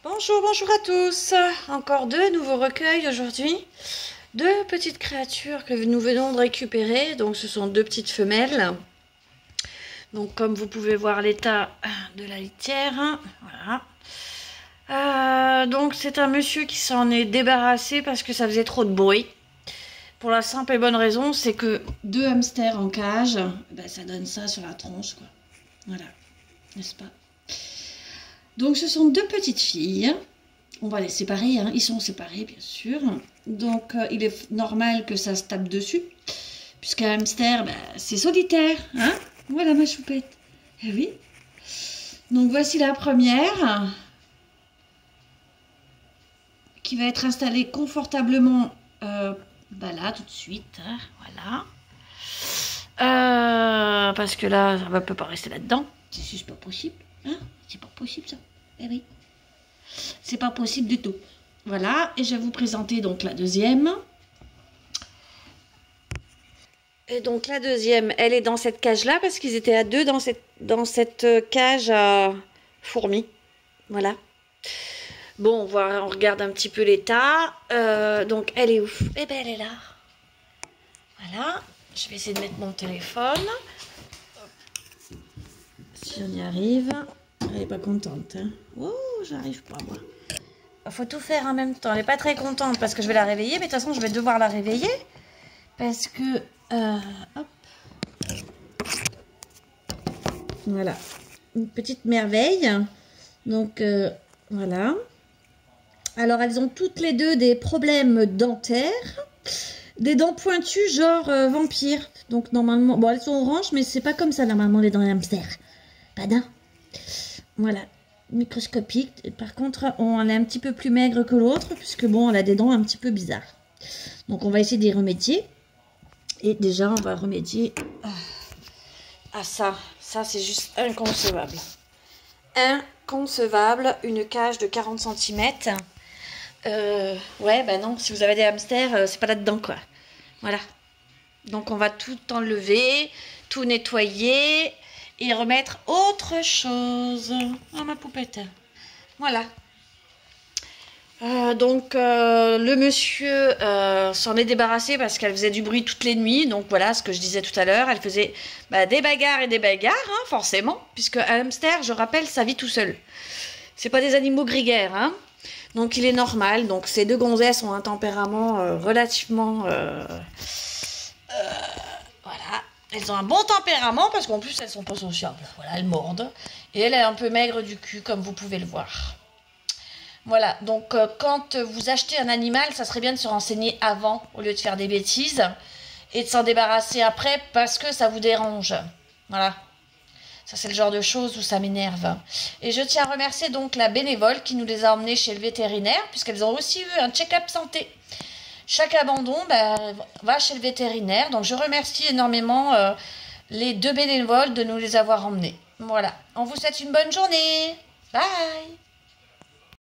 Bonjour, bonjour à tous. Encore deux nouveaux recueils aujourd'hui. Deux petites créatures que nous venons de récupérer. Donc ce sont deux petites femelles. Donc comme vous pouvez voir l'état de la litière. Voilà. Donc c'est un monsieur qui s'en est débarrassé parce que ça faisait trop de bruit. Pour la simple et bonne raison, c'est que deux hamsters en cage, ça donne ça sur la tronche, quoi. Voilà, n'est-ce pas? Donc ce sont deux petites filles. On va les séparer, hein. Ils sont séparés bien sûr. Donc il est normal que ça se tape dessus. Puisqu'un hamster, c'est solitaire. Hein, voilà ma choupette. Eh oui. Donc voici la première. Qui va être installée confortablement là tout de suite. Hein, voilà. Parce que là, elle ne peut pas rester là-dedans. C'est juste pas possible. Hein, c'est pas possible ça. Eh oui. C'est pas possible du tout. Voilà. Et je vais vous présenter donc la deuxième. Et donc la deuxième, elle est dans cette cage-là parce qu'ils étaient à deux dans cette cage à fourmis. Voilà. Bon, on regarde un petit peu l'état. Donc elle est où? Eh bien elle est là. Voilà. Je vais essayer de mettre mon téléphone. Si on y arrive. Elle n'est pas contente. Hein. Oh, j'arrive pas moi. Il faut tout faire en même temps. Elle n'est pas très contente parce que je vais la réveiller. Mais de toute façon, je vais devoir la réveiller. Parce que... hop. Voilà. Une petite merveille. Donc, voilà. Alors, elles ont toutes les deux des problèmes dentaires. Des dents pointues, genre vampire. Donc, normalement... Bon, elles sont oranges, mais c'est pas comme ça, normalement, les dents des hamsters. Pas d'un. Voilà. Microscopique. Par contre, elle est un petit peu plus maigre que l'autre, puisque, bon, elle a des dents un petit peu bizarres. Donc, on va essayer d'y remédier. Et déjà, on va remédier à ça. Ça, c'est juste inconcevable. Inconcevable. Une cage de 40 cm. Ouais, non. Si vous avez des hamsters, c'est pas là-dedans, quoi. Voilà. Donc, on va tout enlever, tout nettoyer et remettre autre chose. Oh, ma poupette. Voilà. Donc le monsieur s'en est débarrassé parce qu'elle faisait du bruit toutes les nuits. Donc voilà ce que je disais tout à l'heure. Elle faisait des bagarres et des bagarres, hein, forcément. Puisque un hamster, je rappelle, ça vit tout seul. C'est pas des animaux grégaires. Hein. Donc il est normal. Donc ces deux gonzesses ont un tempérament relativement... voilà. Elles ont un bon tempérament parce qu'en plus elles sont pas sociables. Voilà, elles mordent. Et elle est un peu maigre du cul comme vous pouvez le voir. Voilà, donc quand vous achetez un animal, ça serait bien de se renseigner avant, au lieu de faire des bêtises, et de s'en débarrasser après parce que ça vous dérange. Voilà, ça c'est le genre de choses où ça m'énerve. Et je tiens à remercier donc la bénévole qui nous les a emmenés chez le vétérinaire, puisqu'elles ont aussi eu un check-up santé. Chaque abandon va chez le vétérinaire, donc je remercie énormément les deux bénévoles de nous les avoir emmenés. Voilà, on vous souhaite une bonne journée. Bye.